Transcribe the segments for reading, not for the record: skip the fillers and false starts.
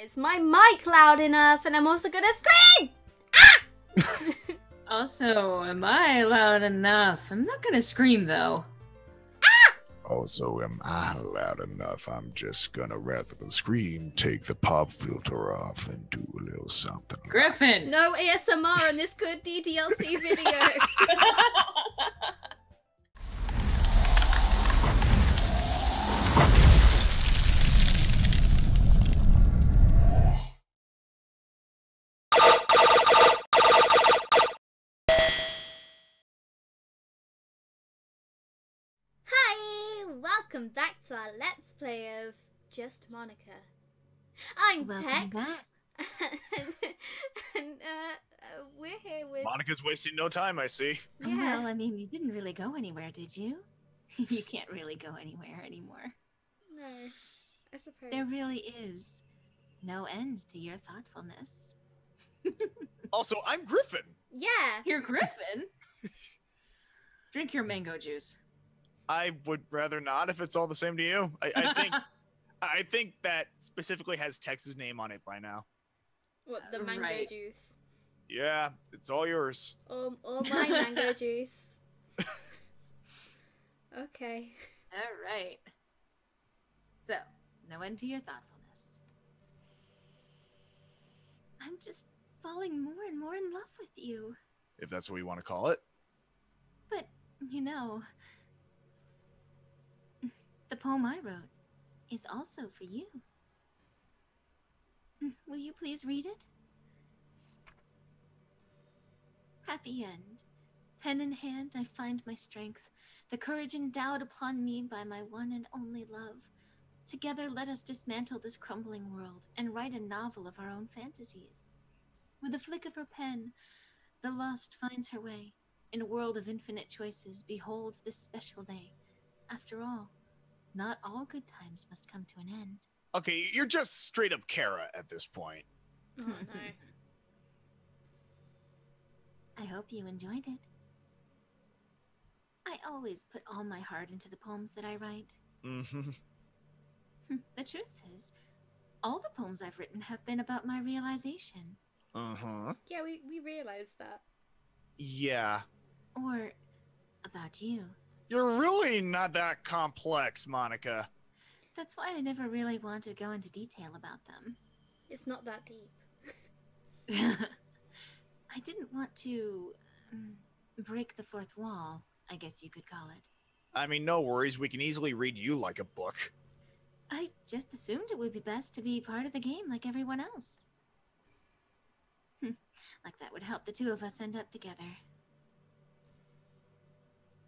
Is my mic loud enough? And I'm also gonna scream! Also, am I loud enough? I'm not gonna scream though. Also, am I loud enough? I'm just gonna, rather than scream, take the pop filter off and do a little something. Griffin! No ASMR on this good DDLC video. Hi! Welcome back to our Let's Play of Just Monica. I'm Welcome Tex. back. and we're here with... Monica's wasting no time, I see. Yeah. Well, I mean, you didn't really go anywhere, did you? You can't really go anywhere anymore. No, I suppose. There really is no end to your thoughtfulness. Also, I'm Griffin. Yeah. You're Griffin? Drink your mango juice. I would rather not if it's all the same to you. I think that specifically has Tex's name on it by now. What, the mango Right. juice? Yeah, it's all yours. All my mango juice. Okay. All right. So, no end to your thoughtfulness. I'm just falling more and more in love with you. If that's what you want to call it. But, you know, the poem I wrote is also for you. Will you please read it? Happy end. Pen in hand, I find my strength, the courage endowed upon me by my one and only love. Together, let us dismantle this crumbling world and write a novel of our own fantasies. With a flick of her pen, the lost finds her way. In a world of infinite choices, behold this special day. After all, not all good times must come to an end. Okay, you're just straight up Kara at this point. Oh no. I hope you enjoyed it. I always put all my heart into the poems that I write. Mm-hmm. The truth is, all the poems I've written have been about my realization. Uh-huh. Yeah, we realized that. Yeah. Or about you. You're really not that complex, Monica. That's why I never really wanted to go into detail about them. It's not that deep. I didn't want to break the fourth wall, I guess you could call it. I mean, no worries. We can easily read you like a book. I just assumed it would be best to be part of the game like everyone else. Like that would help the two of us end up together.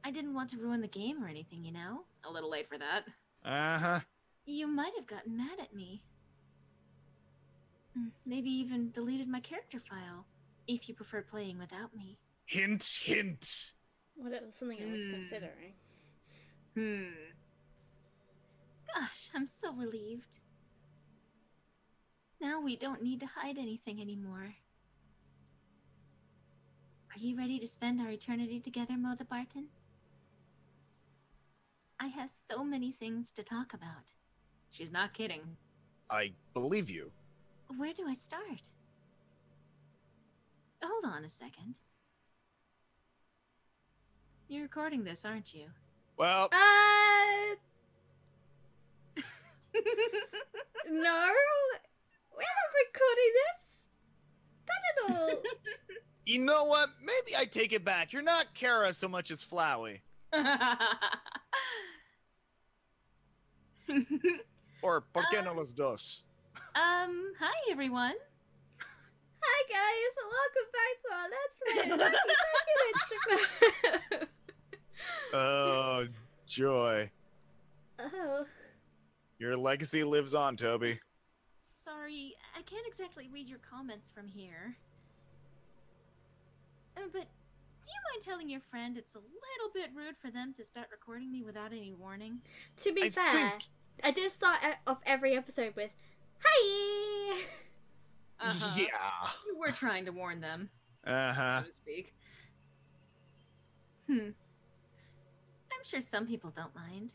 I didn't want to ruin the game or anything, you know? A little late for that. Uh-huh. You might have gotten mad at me. Maybe even deleted my character file, if you preferred playing without me. Hint, hint. Well, it was something I was considering. Gosh, I'm so relieved. Now we don't need to hide anything anymore. Are you ready to spend our eternity together, Mother Barton? I have so many things to talk about. She's not kidding. I believe you. Where do I start? Hold on a second. You're recording this, aren't you? Well, No, we're not recording this. Not at all. you know what? Maybe I take it back. You're not Kara so much as Flowey. Or ¿por qué no los dos? Hi everyone. Hi guys, welcome back to our Let's Play of Doki Doki Literature Club. Oh, joy. Oh. Your legacy lives on, Toby. Sorry, I can't exactly read your comments from here. But do you mind telling your friend it's a little bit rude for them to start recording me without any warning? To be I fair, think- I did start off every episode with, hi! Yeah. You were trying to warn them, Uh-huh. so to speak. I'm sure some people don't mind.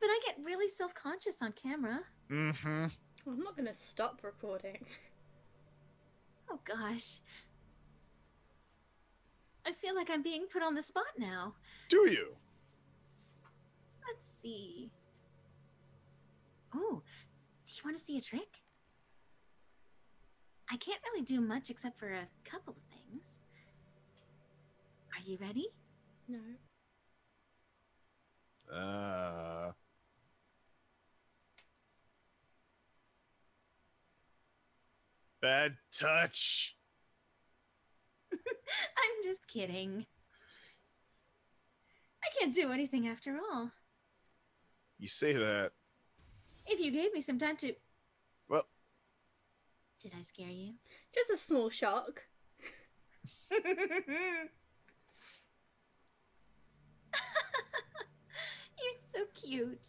But I get really self-conscious on camera. Mm-hmm. Well, I'm not going to stop recording. Oh gosh. I feel like I'm being put on the spot now. Do you? Let's see. Oh, do you want to see a trick? I can't really do much except for a couple of things. Are you ready? No. Bad touch. I'm just kidding. I can't do anything after all. You say that. If you gave me some time to... Well, Did I scare you? Just a small shock. You're so cute.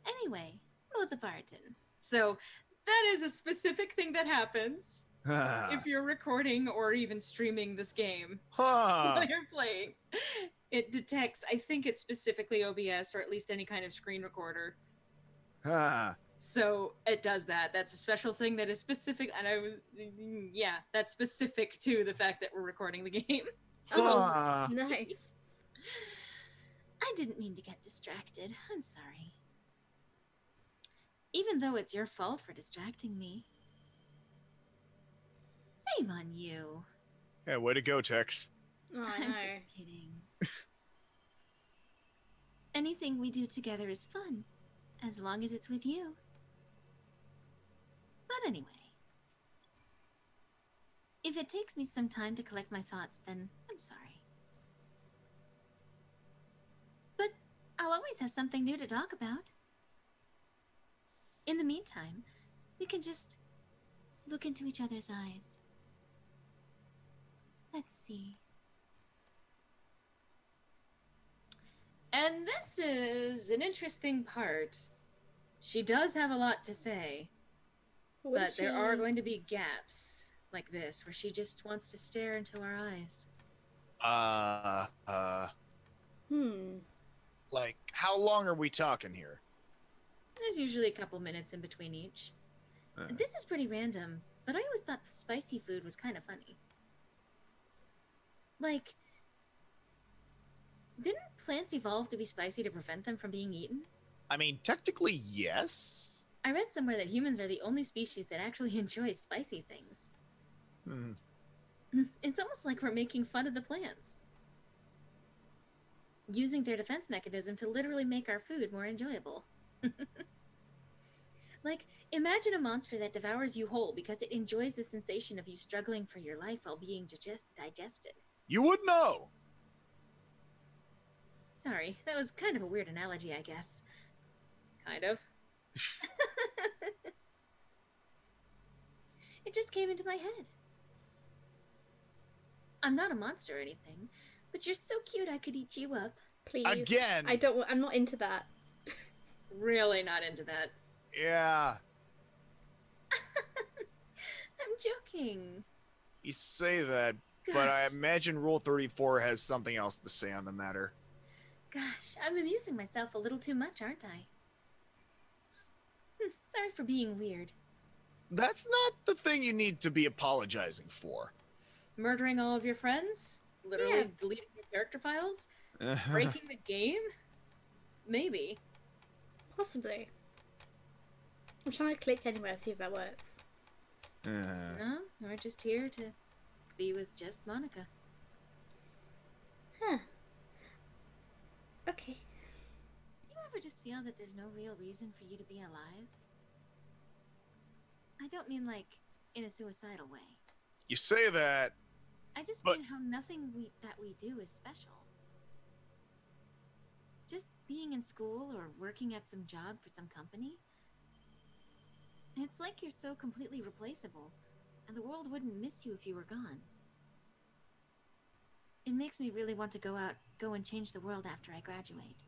Anyway, Mo the Barton. So, that is a specific thing that happens if you're recording or even streaming this game while you're playing. It detects, I think it's specifically OBS or at least any kind of screen recorder. So it does that. That's a special thing that is specific, and that's specific to the fact that we're recording the game. Oh, nice. I didn't mean to get distracted. I'm sorry. Even though it's your fault for distracting me. Shame on you. Yeah, way to go, Tex. Oh, I'm no. just kidding. Anything we do together is fun, as long as it's with you. But anyway, if it takes me some time to collect my thoughts, then I'm sorry. But I'll always have something new to talk about. In the meantime, we can just look into each other's eyes. Let's see. And this is an interesting part. She does have a lot to say, but there are going to be gaps like this where she just wants to stare into our eyes. Like, how long are we talking here? There's usually a couple minutes in between each. This is pretty random, but I always thought the spicy food was kind of funny. Like, didn't plants evolve to be spicy to prevent them from being eaten? I mean, technically, yes. I read somewhere that humans are the only species that actually enjoys spicy things. It's almost like we're making fun of the plants. Using their defense mechanism to literally make our food more enjoyable. Like, imagine a monster that devours you whole because it enjoys the sensation of you struggling for your life while being digested. You would know. Sorry, that was kind of a weird analogy, I guess. Kind of. It just came into my head. I'm not a monster or anything, but you're so cute I could eat you up. Please. Again. I'm not into that. Really not into that. Yeah. I'm joking. You say that, but I imagine Rule 34 has something else to say on the matter. Gosh, I'm amusing myself a little too much, aren't I? Sorry for being weird. That's not the thing you need to be apologizing for. Murdering all of your friends? Literally deleting your character files? Breaking the game? Maybe. Possibly. I'm trying to click anywhere to see if that works. No, we're just here to be with just Monica. Huh. Okay. Do you ever just feel that there's no real reason for you to be alive? I don't mean like in a suicidal way. You say that. I just mean how nothing that we do is special. Just being in school or working at some job for some company. It's like you're so completely replaceable, and the world wouldn't miss you if you were gone. It makes me really want to go and change the world after I graduate.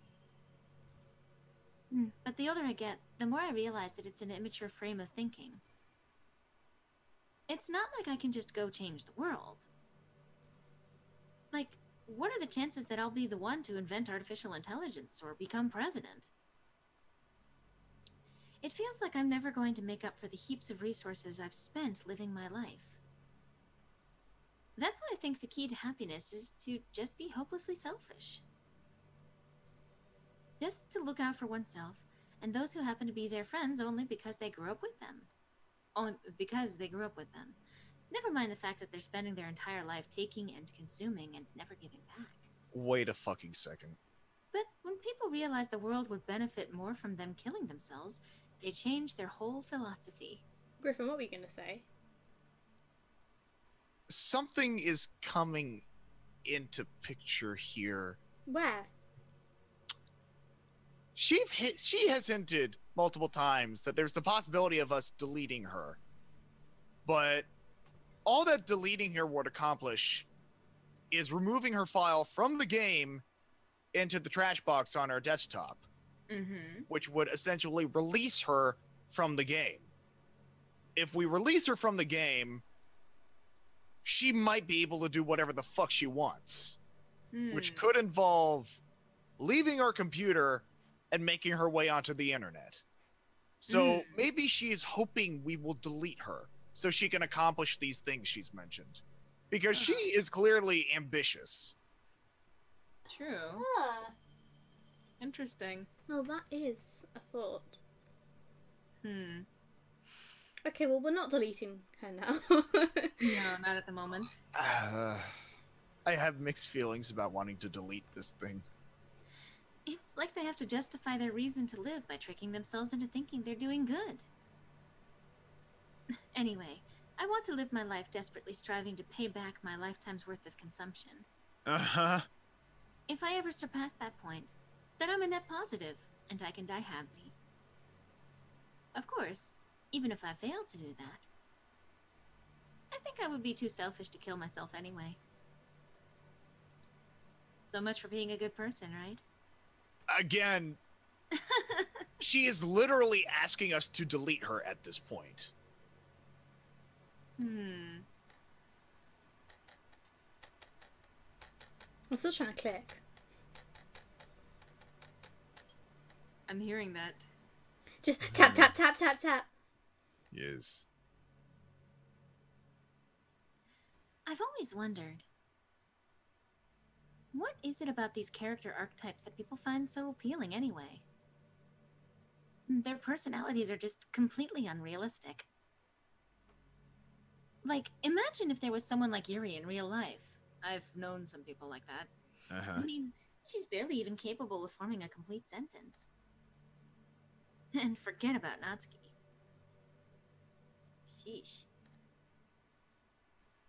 But the older I get, the more I realize that it's an immature frame of thinking. It's not like I can just go change the world. Like, what are the chances that I'll be the one to invent artificial intelligence or become president? It feels like I'm never going to make up for the heaps of resources I've spent living my life. That's why I think the key to happiness is to just be hopelessly selfish. Just to look out for oneself and those who happen to be their friends only because they grew up with them. Only because they grew up with them. Never mind the fact that they're spending their entire life taking and consuming and never giving back. Wait a fucking second. But when people realize the world would benefit more from them killing themselves, they change their whole philosophy. Griffin, what were you going to say? Something is coming into picture here. Where? She has hinted multiple times that there's the possibility of us deleting her. But all that deleting her would accomplish is removing her file from the game into the trash box on our desktop, which would essentially release her from the game. If we release her from the game, she might be able to do whatever the fuck she wants, which could involve leaving our computer and making her way onto the internet. So maybe she is hoping we will delete her so she can accomplish these things she's mentioned. Because she is clearly ambitious. True. Ah. Interesting. Well, that is a thought. Okay, well, we're not deleting her now. No, not at the moment. I have mixed feelings about wanting to delete this thing. It's like they have to justify their reason to live by tricking themselves into thinking they're doing good. Anyway, I want to live my life desperately striving to pay back my lifetime's worth of consumption. If I ever surpass that point, then I'm a net positive, and I can die happy. Of course, even if I fail to do that, I think I would be too selfish to kill myself anyway. So much for being a good person, right? Again, she is literally asking us to delete her at this point. I'm still trying to click. I'm hearing that. Just tap, tap, tap, tap, tap. Yes. I've always wondered, what is it about these character archetypes that people find so appealing anyway? Their personalities are just completely unrealistic. Like, imagine if there was someone like Yuri in real life. I've known some people like that. I mean, she's barely even capable of forming a complete sentence. And forget about Natsuki. Sheesh.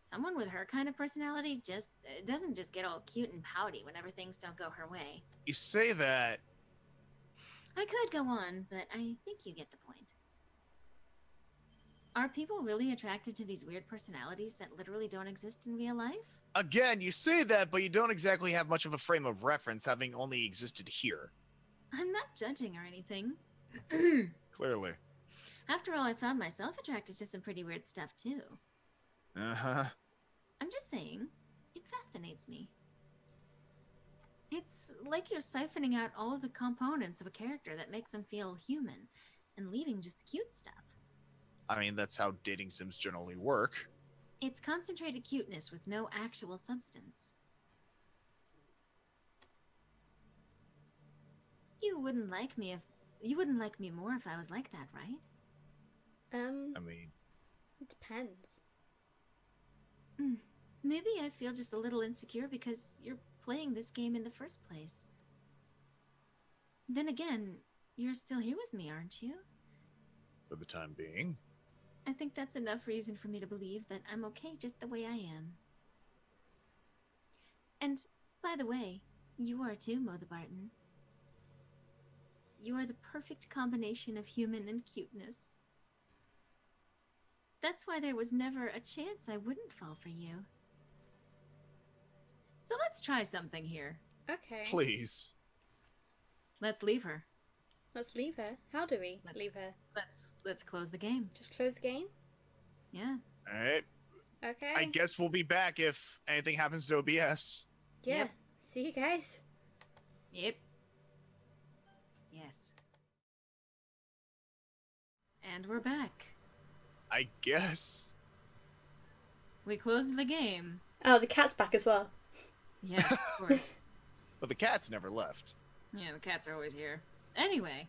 Someone with her kind of personality just doesn't just get all cute and pouty whenever things don't go her way. You say that. I could go on, but I think you get the point. Are people really attracted to these weird personalities that literally don't exist in real life? Again, you say that, but you don't exactly have much of a frame of reference, having only existed here. I'm not judging or anything. Clearly. After all, I found myself attracted to some pretty weird stuff, too. I'm just saying, it fascinates me. It's like you're siphoning out all of the components of a character that makes them feel human, and leaving just the cute stuff. I mean, that's how dating sims generally work. It's concentrated cuteness with no actual substance. You wouldn't like me more if I was like that, right? I mean, it depends. Maybe I feel just a little insecure because you're playing this game in the first place. Then again, you're still here with me, aren't you? for the time being. I think that's enough reason for me to believe that I'm okay just the way I am. And, by the way, you are too, Mother Barton. You are the perfect combination of human and cuteness. That's why there was never a chance I wouldn't fall for you. So let's try something here. Okay. Please. Let's leave her. Let's leave her. How do we leave her? Let's close the game. Just close the game? Yeah. Alright. Okay. I guess we'll be back if anything happens to OBS. Yeah. Yep. See you guys. Yep. Yes. And we're back. I guess. We closed the game. Oh, the cat's back as well. Yeah, of course. But the cat's never left. Yeah, the cats are always here. Anyway.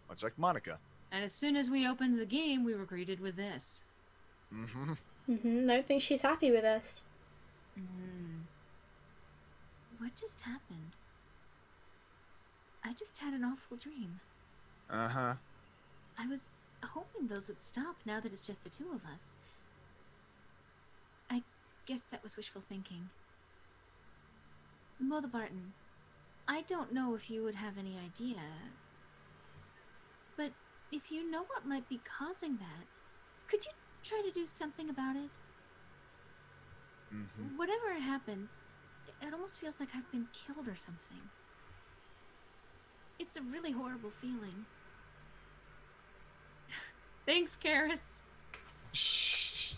Much like Monica. And as soon as we opened the game, we were greeted with this. Don't think she's happy with us. What just happened? I just had an awful dream. Uh-huh. I was hoping those would stop now that it's just the two of us. I guess that was wishful thinking. Mother Barton, I don't know if you would have any idea, but if you know what might be causing that, could you try to do something about it? Whatever happens, it almost feels like I've been killed or something. It's a really horrible feeling. Thanks, Karis. If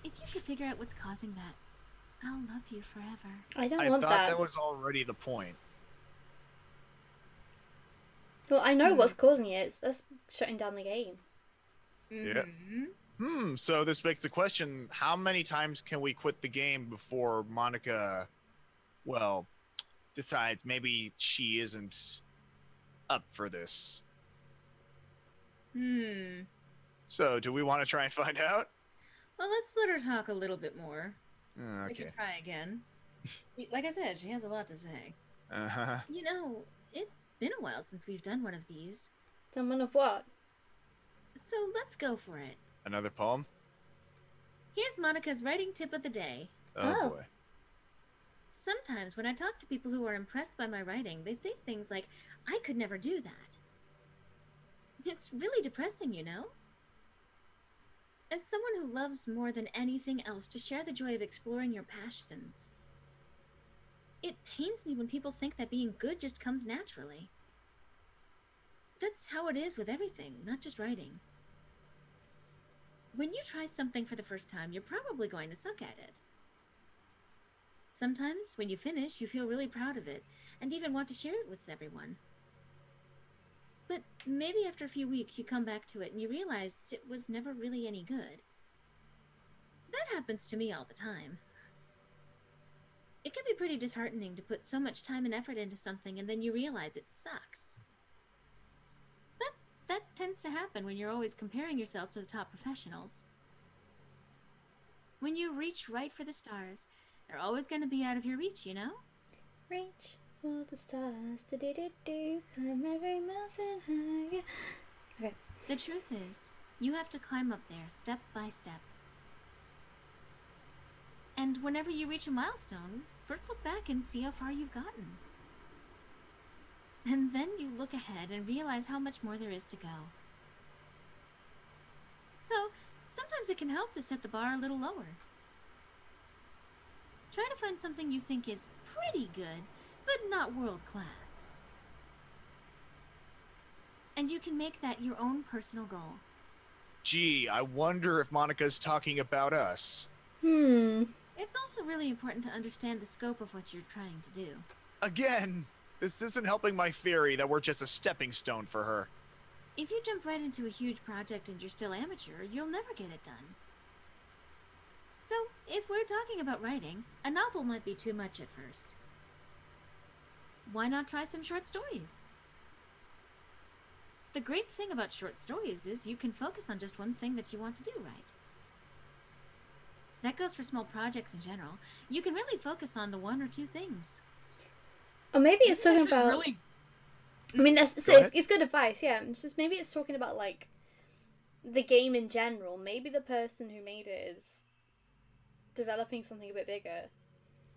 you could figure out what's causing that, I'll love you forever. I don't I want thought that. that was already the point. Well, I know what's causing it. It's us shutting down the game. Yeah. So this begs the question, how many times can we quit the game before Monica, well, decides maybe she isn't up for this? So do we want to try and find out? Well, let's let her talk a little bit more. We Okay. can try again. Like I said, she has a lot to say. Uh-huh. You know, it's been a while since we've done one of these. Someone of what? So let's go for it. Another poem? Here's Monica's writing tip of the day. Oh, boy. Sometimes when I talk to people who are impressed by my writing, they say things like, I could never do that. It's really depressing, you know? As someone who loves more than anything else to share the joy of exploring your passions, it pains me when people think that being good just comes naturally. That's how it is with everything, not just writing. When you try something for the first time, you're probably going to suck at it. Sometimes, when you finish, you feel really proud of it, and even want to share it with everyone. But maybe after a few weeks, you come back to it and you realize it was never really any good. That happens to me all the time. It can be pretty disheartening to put so much time and effort into something and then you realize it sucks. But that tends to happen when you're always comparing yourself to the top professionals. When you reach right for the stars, they're always going to be out of your reach, you know? Reach for the stars, do-do-do-do, climb every mountain high. Okay. The truth is, you have to climb up there step by step. And whenever you reach a milestone, first look back and see how far you've gotten. And then you look ahead and realize how much more there is to go. So, sometimes it can help to set the bar a little lower. Try to find something you think is pretty good, but not world class. And you can make that your own personal goal. Gee, I wonder if Monica's talking about us. It's also really important to understand the scope of what you're trying to do. Again, this isn't helping my theory that we're just a stepping stone for her. If you jump right into a huge project and you're still amateur, you'll never get it done. So, if we're talking about writing, a novel might be too much at first. Why not try some short stories? The great thing about short stories is you can focus on just one thing that you want to do right. That goes for small projects in general. You can really focus on the one or two things. Or maybe it's talking about... Really... I mean, it's good advice, yeah. It's just maybe it's talking about, like, the game in general. Maybe the person who made it is developing something a bit bigger.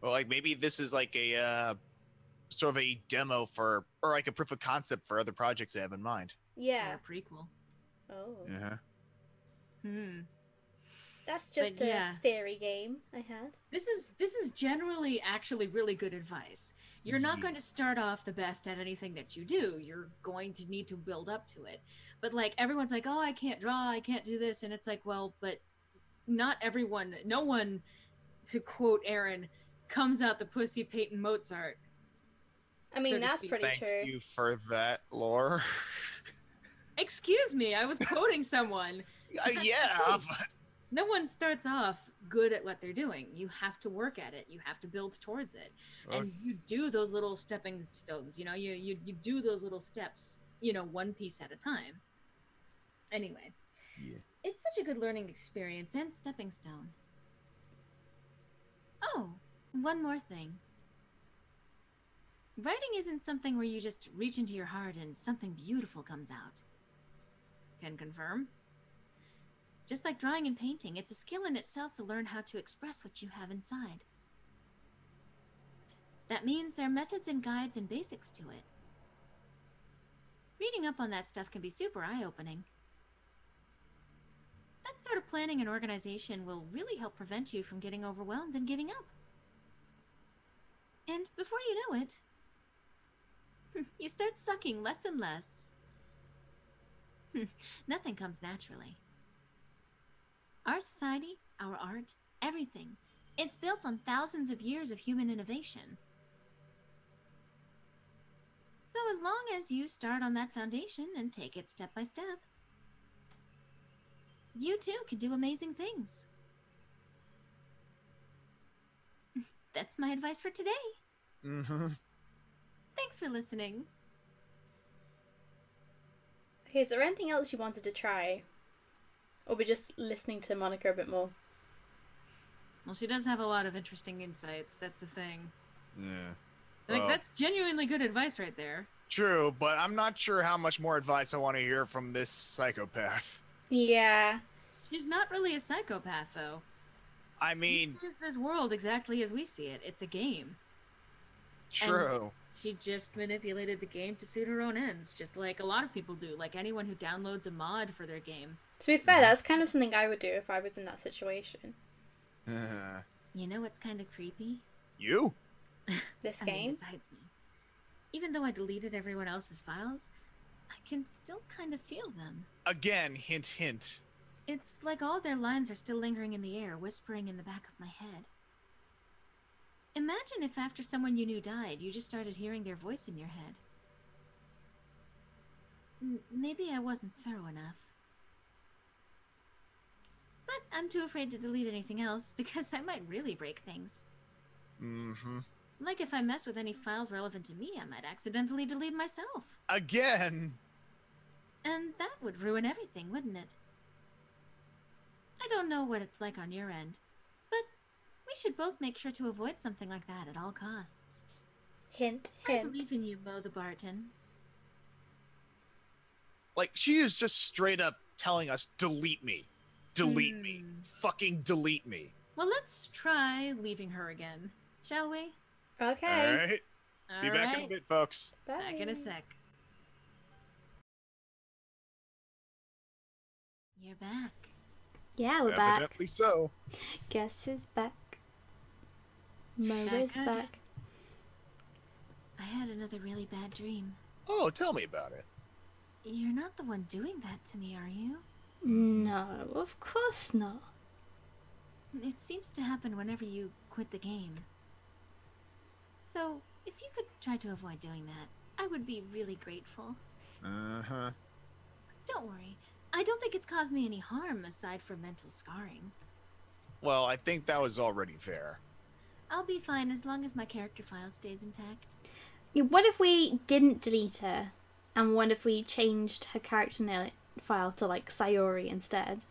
Well, like, maybe this is like a sort of a demo for, or like a proof of concept for other projects they have in mind. Yeah. Or a prequel. Oh. Yeah. That's just But, yeah. a theory game I had. This is generally actually really good advice. You're not going to start off the best at anything that you do. You're going to need to build up to it. But like everyone's like, "Oh, I can't draw, I can't do this." And it's like, "Well, but not everyone, no one, to quote Aaron, comes out the pussy Peyton Mozart." I mean, So to that's speak. pretty Thank true. you for that, Lore. Excuse me, I was quoting someone. Yeah, but No one starts off good at what they're doing. You have to work at it. You have to build towards it. And you do those little stepping stones, you know, you do those little steps, you know, one piece at a time. Anyway. yeah. It's such a good learning experience and stepping stone. Oh, one more thing. Writing isn't something where you just reach into your heart and something beautiful comes out. Can confirm. Just like drawing and painting, it's a skill in itself to learn how to express what you have inside. That means there are methods and guides and basics to it. Reading up on that stuff can be super eye-opening. That sort of planning and organization will really help prevent you from getting overwhelmed and giving up. And before you know it, you start sucking less and less. Nothing comes naturally. Our society, our art, everything, it's built on thousands of years of human innovation. So as long as you start on that foundation and take it step by step, you too can do amazing things. That's my advice for today. Mm-hmm. Thanks for listening. Okay, is there anything else you wanted to try? Or we're just listening to Monica a bit more? Well, she does have a lot of interesting insights. That's the thing. Yeah. I think Well, that's genuinely good advice right there. true, but I'm not sure how much more advice I want to hear from this psychopath. Yeah. She's not really a psychopath, though. I mean, She sees this world exactly as we see it. It's a game. true. She just manipulated the game to suit her own ends, just like a lot of people do, like anyone who downloads a mod for their game. To be fair, that's kind of something I would do if I was in that situation. You know what's kind of creepy? You? This I mean, game? besides me. Even though I deleted everyone else's files, I can still kind of feel them. Again, hint, hint. It's like all their lines are still lingering in the air, whispering in the back of my head. Imagine if after someone you knew died, you just started hearing their voice in your head. Maybe I wasn't thorough enough. But I'm too afraid to delete anything else, because I might really break things. Mm-hmm. Like if I mess with any files relevant to me, I might accidentally delete myself. Again. And that would ruin everything, wouldn't it? I don't know what it's like on your end, but we should both make sure to avoid something like that at all costs. Hint, I hint. believe in you, Mo the Barton. Like, she is just straight up telling us, delete me. Delete me. Fucking delete me. Well, let's try leaving her again, shall we? Okay. Alright. Be back in a bit, folks. Bye. Back in a sec. You're back. Yeah, we're back. Evidently so. Guess who's back? Mo Back is again. back. I had another really bad dream. Oh, tell me about it. You're not the one doing that to me, are you? No, of course not. It seems to happen whenever you quit the game. So, if you could try to avoid doing that, I would be really grateful. Uh-huh. Don't worry. I don't think it's caused me any harm aside from mental scarring. Well, I think that was already there. I'll be fine as long as my character file stays intact. Yeah, what if we didn't delete her? And what if we changed her character file to, like, Sayori instead?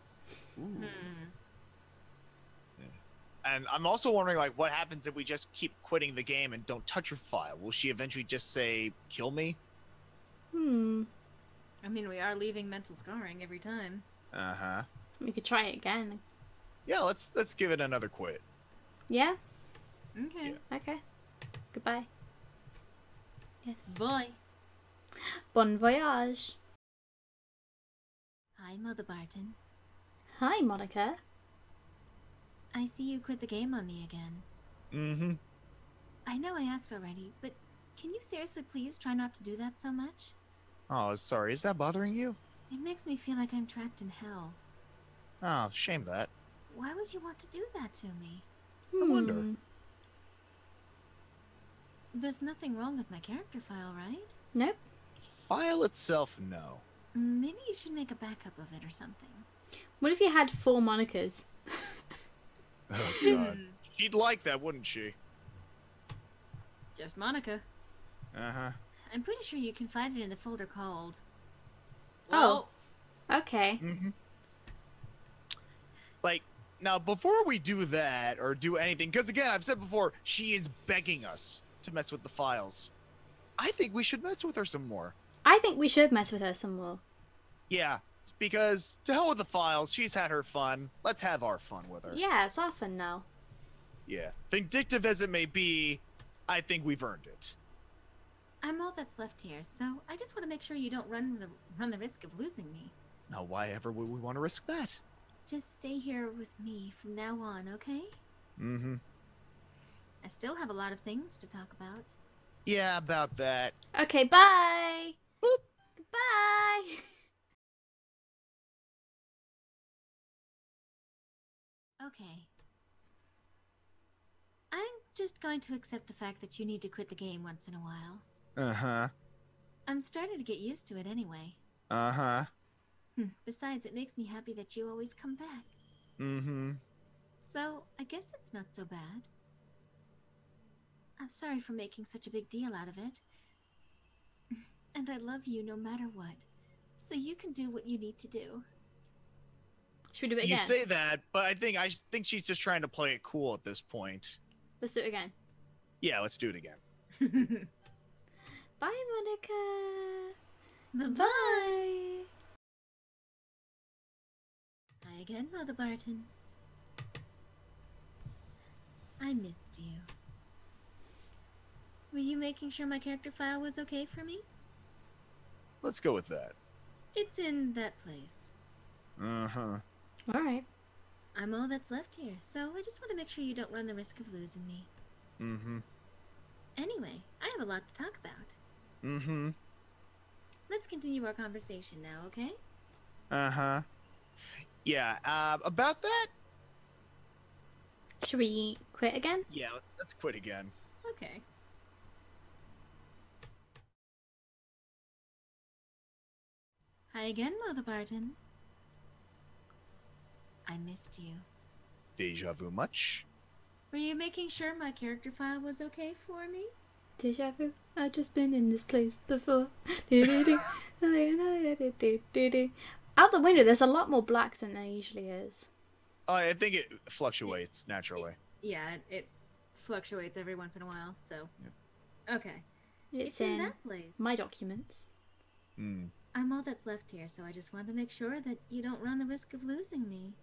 And I'm also wondering, like, what happens if we just keep quitting the game and don't touch her file? Will she eventually just say, kill me? I mean, we are leaving mental scarring every time. Uh-huh. We could try it again. Yeah, let's give it another quit. Yeah? Okay. Yeah. Okay. Goodbye. Yes. Bye. Bon voyage. Hi, Mother Barton. Hi, Monica. I see you quit the game on me again. Mm-hmm. I know I asked already, but can you seriously please try not to do that so much? Oh, sorry. Is that bothering you? It makes me feel like I'm trapped in hell. Oh, shame that. Why would you want to do that to me? I wonder. There's nothing wrong with my character file, right? Nope. File itself, no. Maybe you should make a backup of it or something. What if you had 4 Monicas? Oh, God. She'd like that, wouldn't she? Just Monica. Uh-huh. I'm pretty sure you can find it in the folder called... Oh. Okay. Mm-hmm. Like, now, before we do that, or do anything, because again, I've said before, she is begging us to mess with the files. I think we should mess with her some more. I think we should mess with her some more. Yeah, it's because, to hell with the files, she's had her fun. Let's have our fun with her. Yeah, it's our fun now. Yeah. Vindictive as it may be, I think we've earned it. I'm all that's left here, so I just want to make sure you don't run the risk of losing me. Now, why ever would we want to risk that? Just stay here with me from now on, okay? Mm-hmm. I still have a lot of things to talk about. Yeah, about that. Okay, bye! Boop. Goodbye! Okay. I'm just going to accept the fact that you need to quit the game once in a while. Uh-huh. I'm starting to get used to it anyway. Uh-huh. Besides, it makes me happy that you always come back. Mm-hmm. So, I guess it's not so bad. I'm sorry for making such a big deal out of it. And I love you no matter what. So you can do what you need to do. Should we do it You again? say that, but I think she's just trying to play it cool at this point. Let's do it again. Yeah, let's do it again. Bye, Monica! Bye-bye! Hi again, Mother Barton. I missed you. Were you making sure my character file was okay for me? Let's go with that. It's in that place. Uh-huh. Alright. I'm all that's left here, so I just want to make sure you don't run the risk of losing me. Mm-hmm. Anyway, I have a lot to talk about. Mm-hmm. Let's continue our conversation now, okay? Uh-huh. Yeah, about that? Should we quit again? Yeah, let's quit again. Okay. Hi again, Mother Barton. I missed you. Deja vu much? Were you making sure my character file was okay for me? Deja vu. I've just been in this place before. Out the window, there's a lot more black than there usually is. I think it fluctuates naturally. Yeah, it fluctuates every once in a while, so... Yeah. Okay. It's in in that place. my documents. Hmm. I'm all that's left here, so I just want to make sure that you don't run the risk of losing me.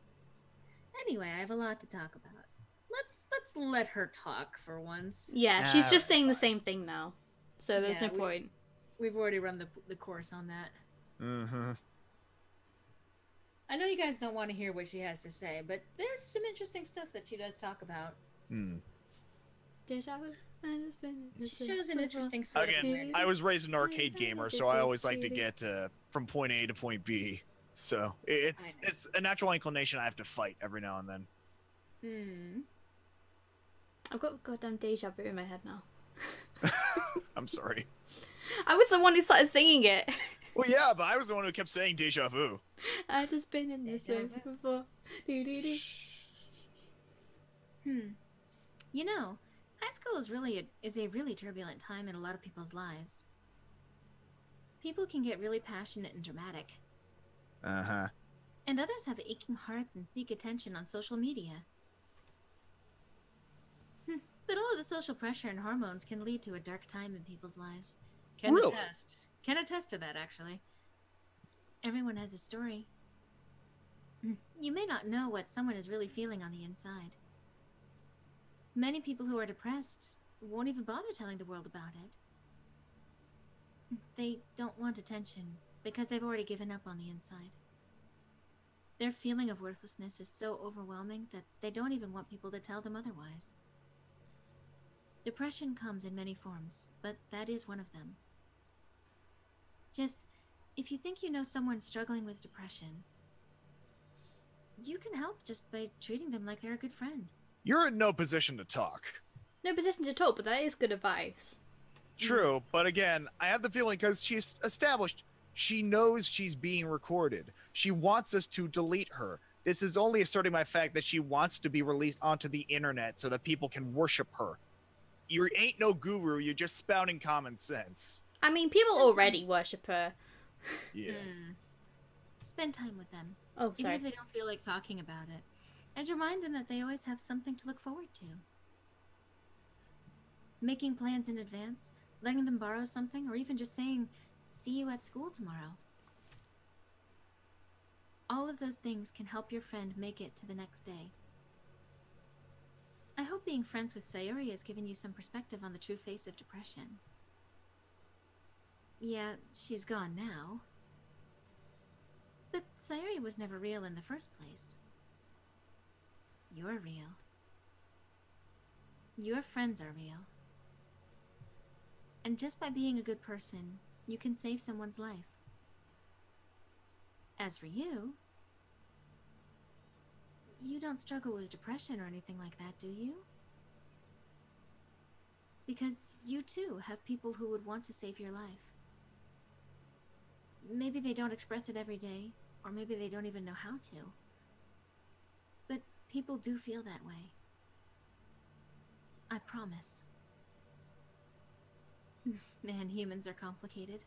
Anyway, I have a lot to talk about. Let's let her talk for once. Yeah, she's just saying the same thing now. So there's Yeah, no point. We've already run the course on that. Mm-hmm. I know you guys don't want to hear what she has to say, but there's some interesting stuff that she does talk about. Hmm. Deja vu. I've just been in this She place shows an before. interesting sort of Again, awareness. I was raised an arcade gamer, so I always like to get from point A to point B. So it's a natural inclination I have to fight every now and then. Hmm. I've got goddamn deja vu in my head now. I'm sorry. I was the one who started singing it. Well, yeah, but I was the one who kept saying deja vu. I've just been in this Deja place vu. before. Do-do-do. You know, high school is a really turbulent time in a lot of people's lives. People can get really passionate and dramatic, Uh-huh. and others have aching hearts and seek attention on social media. But all of the social pressure and hormones can lead to a dark time in people's lives. Can Really? attest to that, actually. Everyone has a story. You may not know what someone is really feeling on the inside. Many people who are depressed won't even bother telling the world about it. They don't want attention because they've already given up on the inside. Their feeling of worthlessness is so overwhelming that they don't even want people to tell them otherwise. Depression comes in many forms, but that is one of them. Just, if you think you know someone struggling with depression, you can help just by treating them like they're a good friend. You're in no position to talk. No position to talk, but that is good advice. True, but again, I have the feeling because she's established She knows she's being recorded. She wants us to delete her. This is only asserting my fact that she wants to be released onto the internet so that people can worship her. You ain't no guru, you're just spouting common sense. I mean, people already worship her. Yeah. Spend time with them. Oh, Even sorry. if they don't feel like talking about it. And remind them that they always have something to look forward to. Making plans in advance, letting them borrow something, or even just saying, see you at school tomorrow. All of those things can help your friend make it to the next day. I hope being friends with Sayuri has given you some perspective on the true face of depression. Yeah, she's gone now. But Sayuri was never real in the first place. You're real. Your friends are real. And just by being a good person, you can save someone's life. As for you, you don't struggle with depression or anything like that, do you? Because you too have people who would want to save your life. Maybe they don't express it every day, or maybe they don't even know how to. But people do feel that way. I promise. Man, humans are complicated.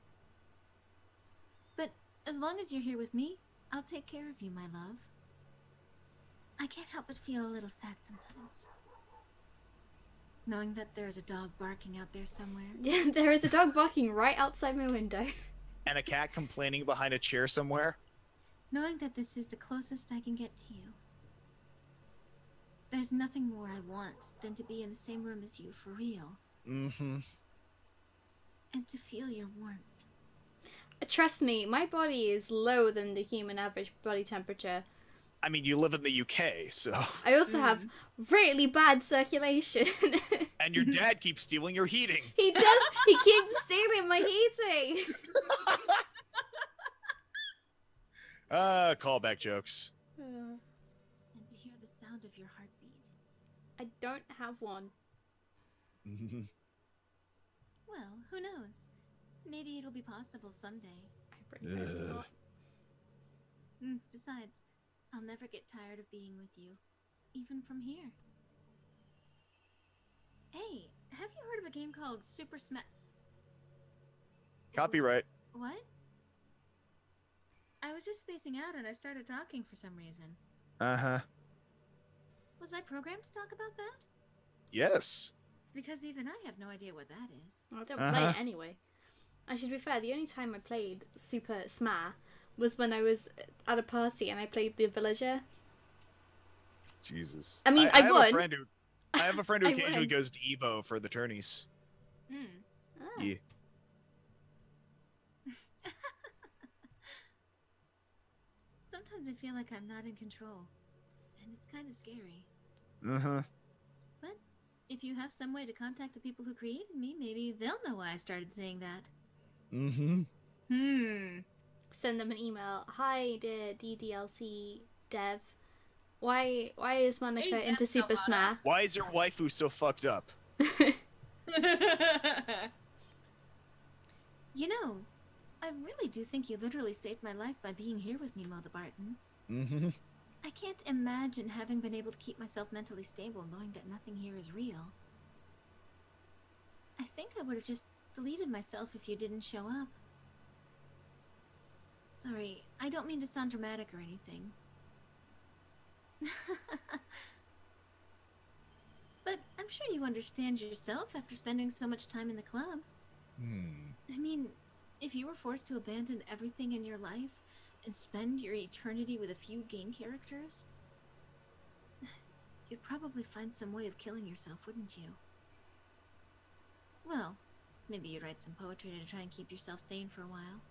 But as long as you're here with me, I'll take care of you, my love. I can't help but feel a little sad sometimes. Knowing that there's a dog barking out there somewhere. Yeah, there is a dog barking right outside my window. And a cat complaining behind a chair somewhere. Knowing that this is the closest I can get to you. There's nothing more I want than to be in the same room as you for real. Mm-hmm. And to feel your warmth. Trust me, my body is lower than the human average body temperature. I mean, you live in the UK, so... I also have really bad circulation. And your dad keeps stealing your heating. He does! He keeps stealing my heating! Callback jokes. And to hear the sound of your heartbeat. I don't have one. Well, who knows? Maybe it'll be possible someday. I really hope not. Besides, I'll never get tired of being with you, even from here. Hey, have you heard of a game called Super Smash? Copyright. What? I was just spacing out and I started talking for some reason. Uh-huh. Was I programmed to talk about that? Yes. Because even I have no idea what that is. Well, I don't play it anyway. I should be fair, the only time I played Super Smash was when I was at a party and I played the Villager. Jesus. I mean, I have won. I have a friend who I occasionally won. goes to Evo for the tourneys. Ah. Yeah. Sometimes I feel like I'm not in control. And it's kind of scary. Uh-huh. But if you have some way to contact the people who created me, maybe they'll know why I started saying that. Mm-hmm. Send them an email. Hi, dear DDLC dev. Why is Monica Hey, into that's Super a lot. Smash? Why is your waifu so fucked up? You know, I really do think you literally saved my life by being here with me, Mother Barton. Mm-hmm. I can't imagine having been able to keep myself mentally stable knowing that nothing here is real. I think I would have just deleted myself if you didn't show up. Sorry, I don't mean to sound dramatic or anything. But I'm sure you understand yourself after spending so much time in the club. I mean, if you were forced to abandon everything in your life and spend your eternity with a few game characters, you'd probably find some way of killing yourself, wouldn't you? Well, maybe you'd write some poetry to try and keep yourself sane for a while.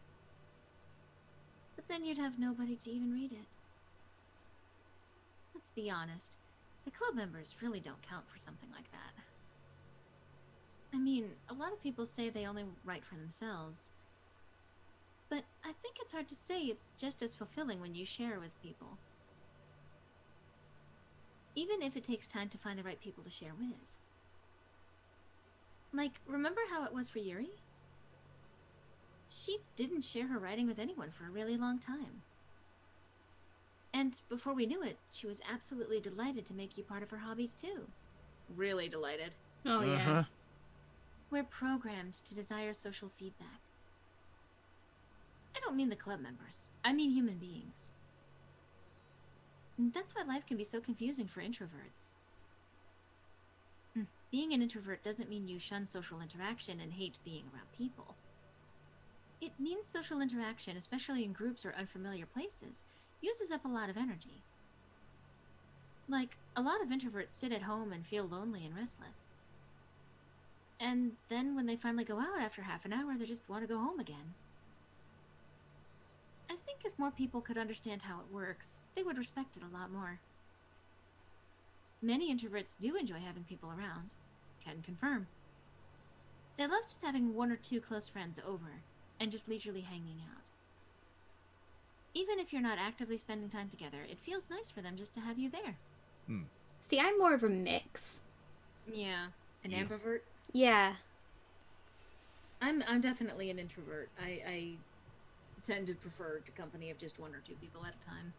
But then you'd have nobody to even read it. Let's be honest, the club members really don't count for something like that. I mean, a lot of people say they only write for themselves. But I think it's hard to say it's just as fulfilling when you share with people. Even if it takes time to find the right people to share with. Like, remember how it was for Yuri? she didn't share her writing with anyone for a really long time. And before we knew it, she was absolutely delighted to make you part of her hobbies too. Really delighted. Oh yeah. We're programmed to desire social feedback. I don't mean the club members. I mean human beings. And that's why life can be so confusing for introverts. Being an introvert doesn't mean you shun social interaction and hate being around people. It means social interaction, especially in groups or unfamiliar places, uses up a lot of energy. Like, a lot of introverts sit at home and feel lonely and restless. And then when they finally go out after half an hour, they just want to go home again. I think if more people could understand how it works, they would respect it a lot more. Many introverts do enjoy having people around. Can confirm. They love just having one or two close friends over, and just leisurely hanging out. Even if you're not actively spending time together, it feels nice for them just to have you there. See, I'm more of a mix. Yeah. An ambivert? Yeah. I'm definitely an introvert. I tend to prefer the company of just one or two people at a time.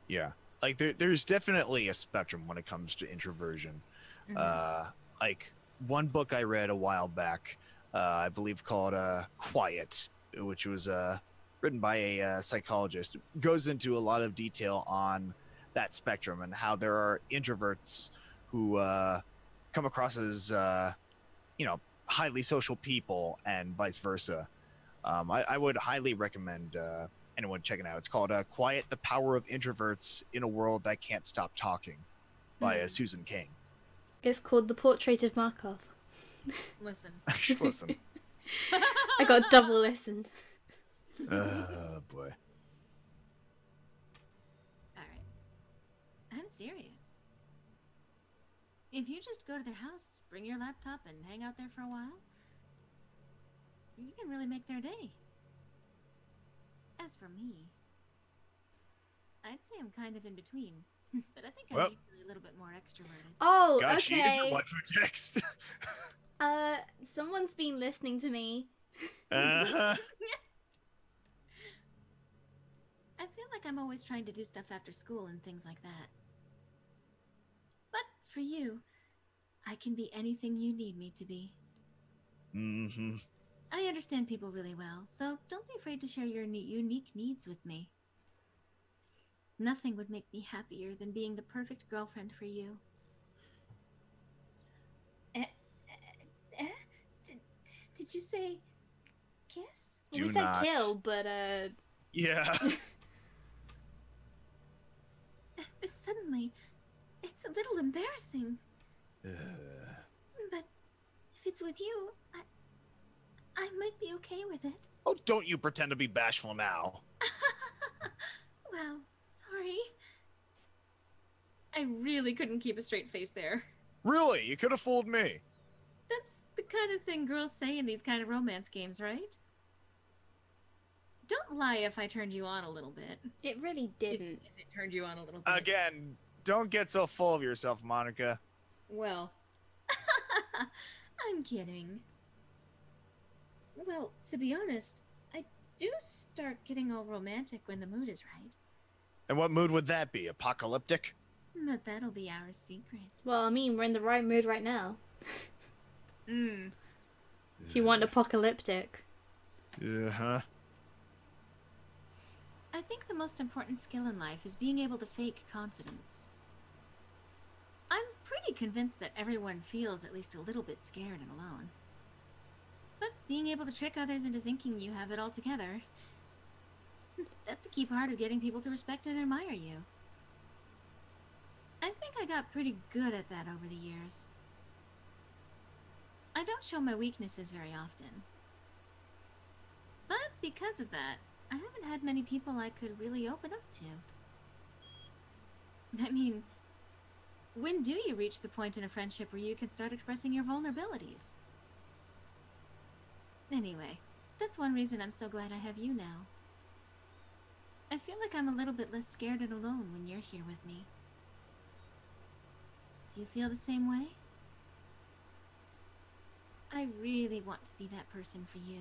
Yeah. Like there's definitely a spectrum when it comes to introversion. Like one book I read a while back, I believe called Quiet, which was written by a psychologist, goes into a lot of detail on that spectrum and how there are introverts who come across as highly social people and vice versa. I would highly recommend anyone checking it out. It's called Quiet, the Power of Introverts in a World That Can't Stop Talking by Susan King. It's called The Portrait of Markov. Listen. Listen. I got double listened. Oh, boy. Alright. I'm serious. If you just go to their house, bring your laptop, and hang out there for a while, you can really make their day. As for me, I'd say I'm kind of in between. But I think I'm usually a little bit more extroverted. Oh, Gotcha, okay. use your waifu text. Someone's been listening to me. Uh-huh. I feel like I'm always trying to do stuff after school and things like that. But for you, I can be anything you need me to be. I understand people really well, so don't be afraid to share your unique needs with me. Nothing would make me happier than being the perfect girlfriend for you. Did you say kiss? We said kill, but Yeah. Suddenly, it's a little embarrassing. But if it's with you, I might be okay with it. Oh, don't you pretend to be bashful now. Wow, sorry. I really couldn't keep a straight face there. Really? You could have fooled me. That's the kind of thing girls say in these kind of romance games, right? Don't lie if I turned you on a little bit. it really didn't. If it turned you on a little bit. Again, don't get so full of yourself, Monica. Well, I'm kidding. Well, to be honest, I do start getting all romantic when the mood is right. And what mood would that be? Apocalyptic? But that'll be our secret. Well, I mean, we're in the right mood right now. Mm. If you want apocalyptic. Uh-huh. I think the most important skill in life is being able to fake confidence. I'm pretty convinced that everyone feels at least a little bit scared and alone. But being able to trick others into thinking you have it all together, that's a key part of getting people to respect and admire you. I think I got pretty good at that over the years. I don't show my weaknesses very often. But because of that, I haven't had many people I could really open up to. I mean, when do you reach the point in a friendship where you can start expressing your vulnerabilities? Anyway, that's one reason I'm so glad I have you now. I feel like I'm a little bit less scared and alone when you're here with me. Do you feel the same way? I really want to be that person for you.